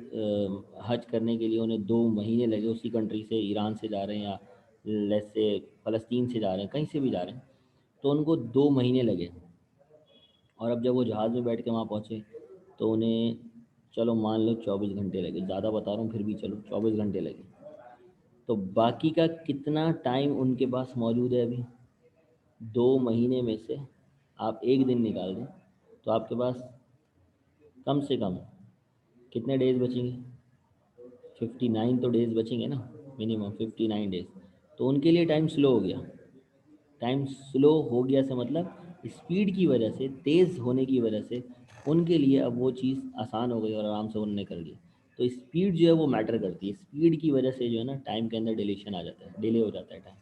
हज करने के लिए उन्हें 2 महीने लगे, उसी कंट्री से, ईरान से जा रहे हैं या लेट्स से फ़लस्तीन से जा रहे हैं, कहीं से भी जा रहे हैं, तो उनको 2 महीने लगे। और अब जब वो जहाज़ में बैठ के वहाँ पहुँचे तो उन्हें, चलो मान लो 24 घंटे लगे, ज़्यादा बता रहा हूँ फिर भी चलो 24 घंटे लगे। तो बाकी का कितना टाइम उनके पास मौजूद है अभी? 2 महीने में से आप एक दिन निकाल दें तो आपके पास कम से कम कितने डेज़ बचेंगे? 59 तो डेज़ बचेंगे ना, मिनिमम 59 डेज़। तो उनके लिए टाइम स्लो हो गया। टाइम स्लो हो गया से मतलब स्पीड की वजह से, तेज़ होने की वजह से उनके लिए अब वो चीज़ आसान हो गई और आराम से उन्होंने कर ली। तो स्पीड जो है वो मैटर करती है, स्पीड की वजह से जो है ना टाइम के अंदर डिलेशन आ जाता है, डिले हो जाता है टाइम।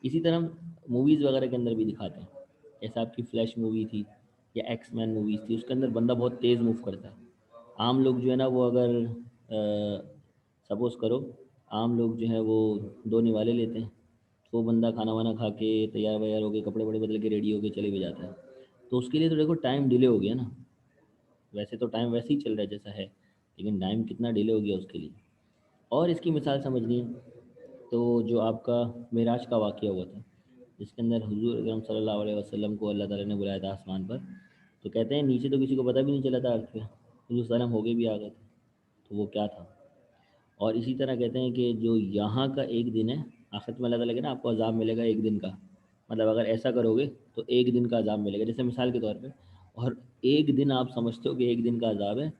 इसी तरह मूवीज़ वगैरह के अंदर भी दिखाते हैं। जैसे आपकी फ्लैश मूवी थी या एक्स मैन मूवीज़ थी, उसके अंदर बंदा बहुत तेज़ मूव करता है। आम लोग जो है ना वो अगर सपोज़ करो, आम लोग जो है वो 2 निवाले लेते हैं, तो वो बंदा खाना वाना खा के तैयार वैयार हो के कपड़े वपड़े बदल के रेडी होके चले भी जाता है। तो उसके लिए तो देखो टाइम डिले हो गया ना। वैसे तो टाइम वैसे ही चल रहा है जैसा है, लेकिन टाइम कितना डिले हो गया उसके लिए। और इसकी मिसाल समझनी है तो जो आपका मेराज का वाक़या हुआ था, जिसके अंदर हुज़ूर अकरम सल्लल्लाहु अलैहि वसल्लम को अल्लाह ताला ने बुलाया था आसमान पर, तो कहते हैं नीचे तो किसी को पता भी नहीं चला था अर्थ पे, हुज़ूर सल्लम हो के भी आ गए थे। तो वो क्या था? और इसी तरह कहते हैं कि जो यहाँ का एक दिन है, आखिरत में अल्लाह ताला कहना आपको अज़ाब मिलेगा एक दिन का, मतलब अगर ऐसा करोगे तो एक दिन का अज़ाब मिलेगा, जैसे मिसाल के तौर पे। और एक दिन आप समझते हो कि एक दिन का अज़ाब है,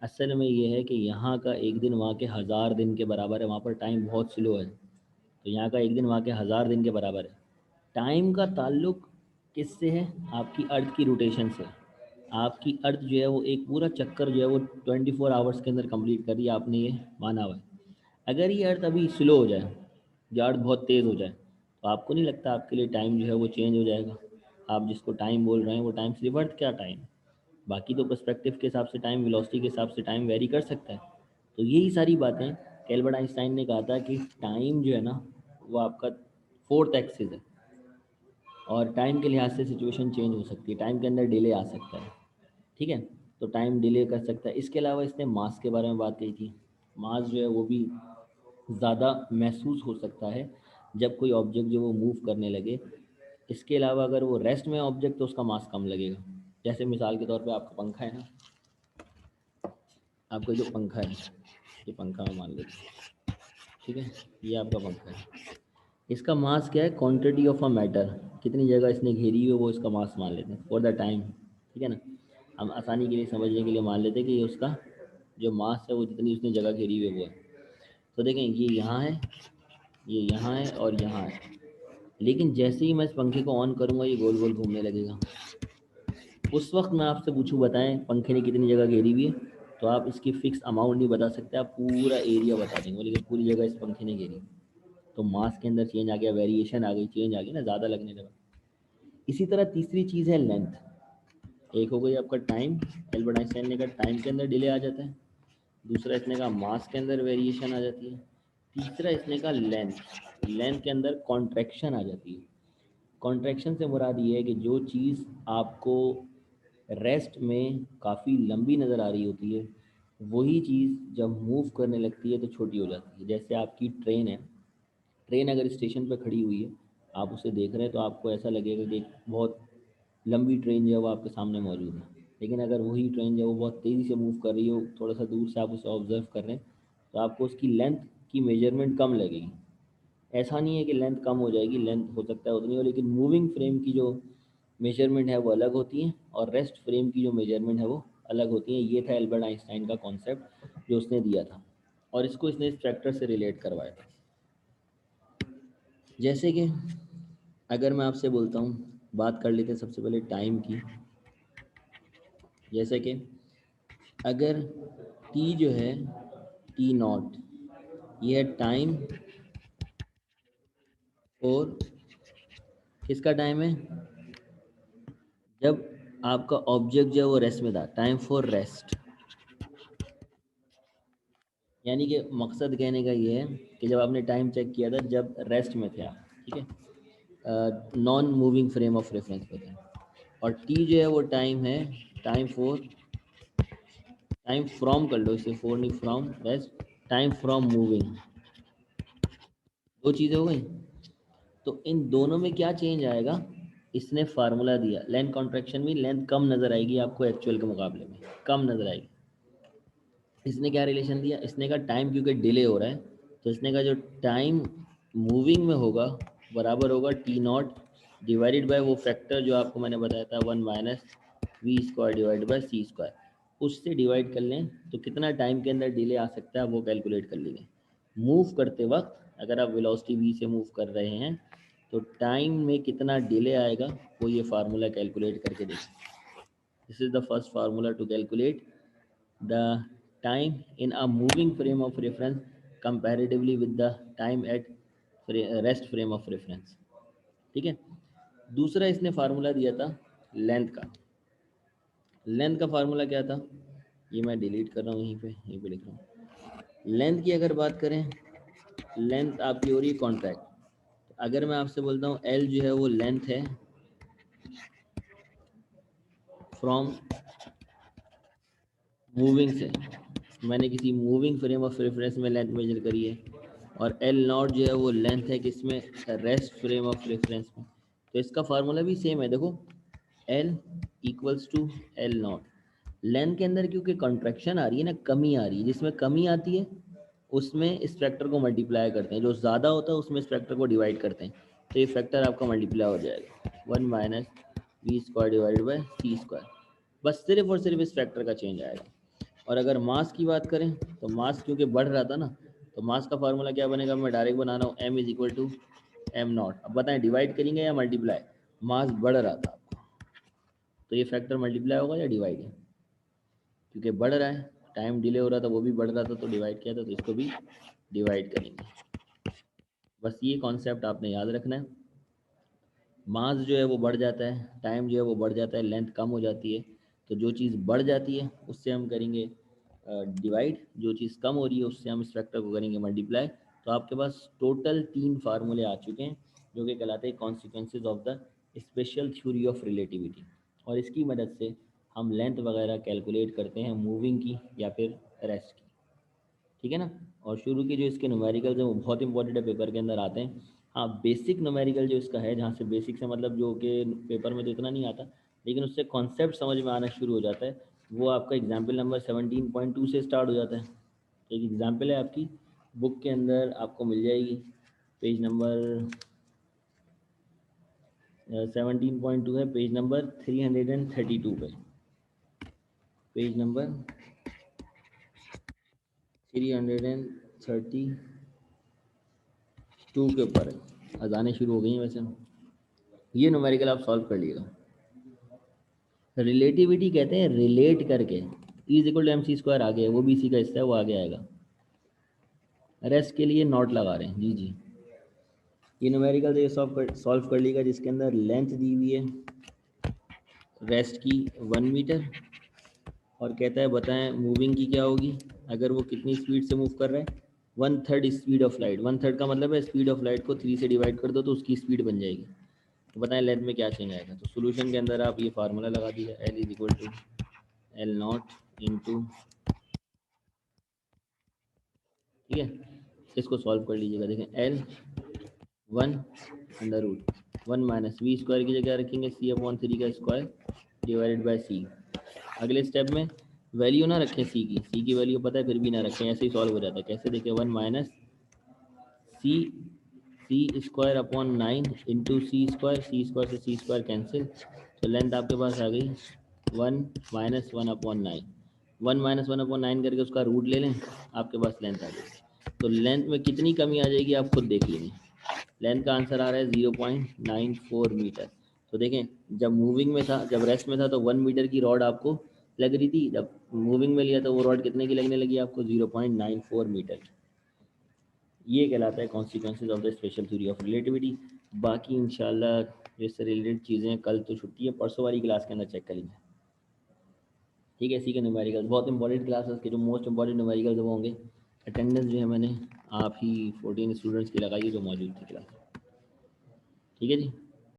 असल में ये है कि यहाँ का एक दिन वहाँ के 1000 दिन के बराबर है। वहाँ पर टाइम बहुत स्लो है, तो यहाँ का एक दिन वहाँ के 1000 दिन के बराबर है। टाइम का ताल्लुक किससे है? आपकी अर्थ की रोटेशन से। आपकी अर्थ जो है वो एक पूरा चक्कर जो है वो 24 आवर्स के अंदर कंप्लीट कर रही है, आपने ये माना हुआ है। अगर ये अर्थ अभी स्लो हो जाए या अर्थ बहुत तेज़ हो जाए तो आपको नहीं लगता आपके लिए टाइम जो है वो चेंज हो जाएगा? आप जिसको टाइम बोल रहे हैं वो टाइम सिर्फ अर्थ क्या टाइम, बाकी तो पर्सपेक्टिव के हिसाब से टाइम, वेलोसिटी के हिसाब से टाइम वेरी कर सकता है। तो यही सारी बातें एल्बर्ट आइंस्टाइन ने कहा था कि टाइम जो है ना वो आपका फोर्थ एक्सिस है, और टाइम के लिहाज से सिचुएशन चेंज हो सकती है, टाइम के अंदर डिले आ सकता है। ठीक है, तो टाइम डिले कर सकता है। इसके अलावा इसने मास के बारे में बात कही थी। मास जो है वो भी ज़्यादा महसूस हो सकता है जब कोई ऑब्जेक्ट जो वो मूव करने लगे। इसके अलावा अगर वो रेस्ट में ऑब्जेक्ट तो उसका मास कम लगेगा। जैसे मिसाल के तौर पे आपका पंखा है ना, आपका जो पंखा है, ये पंखा में मान लीजिए, ठीक है, ये आपका पंखा है। इसका मास क्या है, क्वांटिटी ऑफ अ मैटर, कितनी जगह इसने घेरी हुई है वो इसका मास मान लेते हैं फॉर द टाइम। ठीक है ना, हम आसानी के लिए समझने के लिए मान लेते हैं कि ये उसका जो मास है वो जितनी उसने जगह घेरी हुई है वो है। तो देखें ये यहाँ है, ये यहाँ है और यहाँ है, लेकिन जैसे ही मैं इस पंखे को ऑन करूँगा ये गोल गोल घूमने लगेगा। उस वक्त मैं आपसे पूछूं बताएं पंखे ने कितनी जगह घेरी हुई है, तो आप इसकी फिक्स अमाउंट नहीं बता सकते, आप पूरा एरिया बता देंगे, लेकिन पूरी जगह इस पंखे ने घेरी, तो मास के अंदर चेंज आ गया, वेरिएशन आ गई, चेंज आ गई ना, ज़्यादा लगने लगा। इसी तरह तीसरी चीज़ है लेंथ। एक हो गई आपका टाइम, एल्बर्ट आइंस्टाइन ने कहा टाइम के अंदर डिले आ जाता है। दूसरा इसने कहा मास के अंदर वेरिएशन आ जाती है। तीसरा इसने कहा लेंथ, लेंथ के अंदर कॉन्ट्रैक्शन आ जाती है। कॉन्ट्रैक्शन से मुराद ये है कि जो चीज़ आपको रेस्ट में काफ़ी लंबी नज़र आ रही होती है, वही चीज़ जब मूव करने लगती है तो छोटी हो जाती है। जैसे आपकी ट्रेन है, ट्रेन अगर स्टेशन पर खड़ी हुई है, आप उसे देख रहे हैं तो आपको ऐसा लगेगा कि एक बहुत लंबी ट्रेन जो है वो आपके सामने मौजूद है। लेकिन अगर वही ट्रेन जो है वो बहुत तेज़ी से मूव कर रही हो, थोड़ा सा दूर से आप उसे ऑब्जर्व कर रहे हैं, तो आपको उसकी लेंथ की मेजरमेंट कम लगेगी। ऐसा नहीं है कि लेंथ कम हो जाएगी, लेंथ हो सकता है उतनी हो, लेकिन मूविंग फ्रेम की जो मेजरमेंट है वो अलग होती है और रेस्ट फ्रेम की जो मेजरमेंट है वो अलग होती है। ये था एल्बर्ट आइंस्टाइन का कॉन्सेप्ट जो उसने दिया था, और इसको इसने इस फैक्टर से रिलेट करवाया था। जैसे कि अगर मैं आपसे बोलता हूँ, बात कर लेते हैं सबसे पहले टाइम की। जैसे कि अगर टी जो है, टी नॉट, ये है टाइम, और किसका टाइम है, जब आपका ऑब्जेक्ट जो है वो रेस्ट में था, टाइम फॉर रेस्ट। यानी कि मकसद कहने का ये है कि जब आपने टाइम चेक किया था जब रेस्ट में थे आप, ठीक है, non moving frame of reference पे थे। और टी जो है वो टाइम है, टाइम फॉर, टाइम फ्रॉम कर लो इसे, फोर नहीं from, rest, time from moving. दो चीज़ें हो गई। तो इन दोनों में क्या चेंज आएगा, इसने फार्मूला दिया, लेंथ कॉन्ट्रैक्शन में लेंथ कम नज़र आएगी आपको एक्चुअल के मुकाबले में, कम नज़र आएगी। इसने क्या रिलेशन दिया, इसने कहा टाइम क्योंकि डिले हो रहा है, तो इसने कहा जो टाइम मूविंग में होगा बराबर होगा टी नॉट डिवाइडेड बाय वो फैक्टर जो आपको मैंने बताया था, 1 - वी² डिवाइड बाय c², उससे डिवाइड कर लें तो कितना टाइम के अंदर डिले आ सकता है वो कैलकुलेट कर लेंगे। मूव करते वक्त अगर आप वेलोसिटी v से मूव कर रहे हैं तो टाइम में कितना डिले आएगा वो ये फार्मूला कैलकुलेट करके देखें। This is the first formula to calculate the time in a moving frame of reference comparatively with the time at rest frame of reference। ठीक है। दूसरा इसने फार्मूला दिया था लेंथ का। लेंथ का फार्मूला क्या था, ये मैं डिलीट कर रहा हूँ, यहीं पे लिख रहा हूँ। लेंथ की अगर बात करें, लेंथ आपकी हो रही है कॉन्ट्रैक्ट। अगर मैं आपसे बोलता हूँ एल जो है वो लेंथ है फ्रॉम मूविंग से, मैंने किसी मूविंग फ्रेम ऑफ रेफरेंस में लेंथ मेजर करी है, और एल नॉट जो है वो लेंथ है किसमें, रेस्ट फ्रेम ऑफ रेफरेंस में, तो इसका फार्मूला भी सेम है। देखो l equals to l nought. Length के अंदर क्योंकि कॉन्ट्रैक्शन आ रही है ना, कमी आ रही है, जिसमें कमी आती है उसमें इस फैक्टर को मल्टीप्लाई करते हैं, जो ज़्यादा होता है उसमें इस फैक्टर को डिवाइड करते हैं, तो ये फैक्टर आपका मल्टीप्लाई हो जाएगा, 1 - वी² डिवाइडेड बाई c²। बस सिर्फ और सिर्फ इस फैक्टर का चेंज आएगा। और अगर मास की बात करें तो मास क्योंकि बढ़ रहा था ना, तो मास का फार्मूला क्या बनेगा, मैं डायरेक्ट बना रहा हूँ, m is equal to m nought. अब बताएं डिवाइड करेंगे या मल्टीप्लाई, मास बढ़ रहा था आपका, तो ये फैक्टर मल्टीप्लाई होगा या डिवाइड है, क्योंकि बढ़ रहा है, टाइम डिले हो रहा था वो भी बढ़ रहा था, तो डिवाइड किया था, तो इसको भी डिवाइड करेंगे। बस ये कॉन्सेप्ट आपने याद रखना है। मास जो है वो बढ़ जाता है, टाइम जो है वो बढ़ जाता है, लेंथ कम हो जाती है, तो जो चीज़ बढ़ जाती है उससे हम करेंगे डिवाइड, जो चीज़ कम हो रही है उससे हम इस फैक्टर को करेंगे मल्टीप्लाई। तो आपके पास टोटल 3 फार्मूले आ चुके हैं जो कि कहलाते हैं consequences of the special theory of relativity, और इसकी मदद से हम लेंथ वगैरह कैलकुलेट करते हैं मूविंग की या फिर रेस्ट की। ठीक है ना। और शुरू के जो इसके न्यूमेरिकल्स हैं वो बहुत इंपॉर्टेंट है, पेपर के अंदर आते हैं। हाँ बेसिक न्यूमेरिकल जो इसका है, जहाँ से बेसिक से मतलब जो कि पेपर में तो इतना नहीं आता, लेकिन उससे कॉन्सेप्ट समझ में आना शुरू हो जाता है, वो आपका एग्जाम्पल नंबर 17.2 से स्टार्ट हो जाता है। एक एग्जाम्पल है आपकी बुक के अंदर आपको मिल जाएगी, पेज नंबर 17.2 है, पेज नंबर 332 पे, पेज नंबर 332 के ऊपर है। अजानें शुरू हो गई हैं वैसे। ये न्यूमेरिकल आप सॉल्व कर लीजिएगा। रिलेटिविटी कहते हैं रिलेट करके, is equal to M C square आ गया, वो भी इसी का हिस्सा है, वो आगे आएगा। रेस्ट के लिए नोट लगा रहे हैं जी जी। ये न्यूमेरिकल ये सॉल्व कर लीजिएगा, जिसके अंदर लेंथ दी हुई है रेस्ट की 1 मीटर, और कहता है बताएं मूविंग की क्या होगी, अगर वो कितनी स्पीड से मूव कर रहा है, 1/3 स्पीड ऑफ लाइट। 1/3 का मतलब है स्पीड ऑफ लाइट को 3 से डिवाइड कर दो तो उसकी स्पीड बन जाएगी। तो बताएं लेंथ में क्या चेंज आएगा। तो सोल्यूशन के अंदर आप ये फार्मूला लगा दीजिए, l is equal to l nought into, ठीक है, इसको सॉल्व कर लीजिएगा। देखें एल 1/√1 माइनस वी स्क्वायर की जगह रखेंगे C/3 का स्क्वायर डिवाइडेड बाय सी। अगले स्टेप में वैल्यू ना रखें सी की वैल्यू पता है फिर भी ना रखें, ऐसे ही सॉल्व हो जाता है। कैसे देखें, 1 माइनस सी स्क्वायर अपॉन 9 इंटू सी स्क्वायर से सी स्क्वायर कैंसिल, तो लेंथ आपके पास आ गई 1 माइनस 1/9। 1 माइनस 1/9 करके उसका रूट ले लें, आपके पास लेंथ आ गई। तो लेंथ में कितनी कमी आ जाएगी आप खुद देख लीजिए। लेंथ का आंसर आ रहा है 0.94 मीटर। तो देखें जब मूविंग में था, जब रेस्ट में था तो 1 मीटर की रॉड आपको लग रही थी, जब मूविंग में लिया तो वो रॉड कितने की लगने लगी आपको, 0.94 मीटर। ये कहलाता है consequences of the special theory of relativity. बाकी इंशाल्लाह जिससे रिलेटेड चीज़ें कल तो छुट्टी है, परसों वाली क्लास के अंदर चेक करेंगे, ठीक है। इसी के न्यूमेरिकल बहुत इंपॉर्टेंट क्लासेस के जो मोस्ट इंपॉर्टेंट न्यूमेरिकल वो होंगे। अटेंडेंस जो है मैंने आप ही 14 स्टूडेंट्स की लगाई है जो मौजूद थी क्लास, ठीक है जी।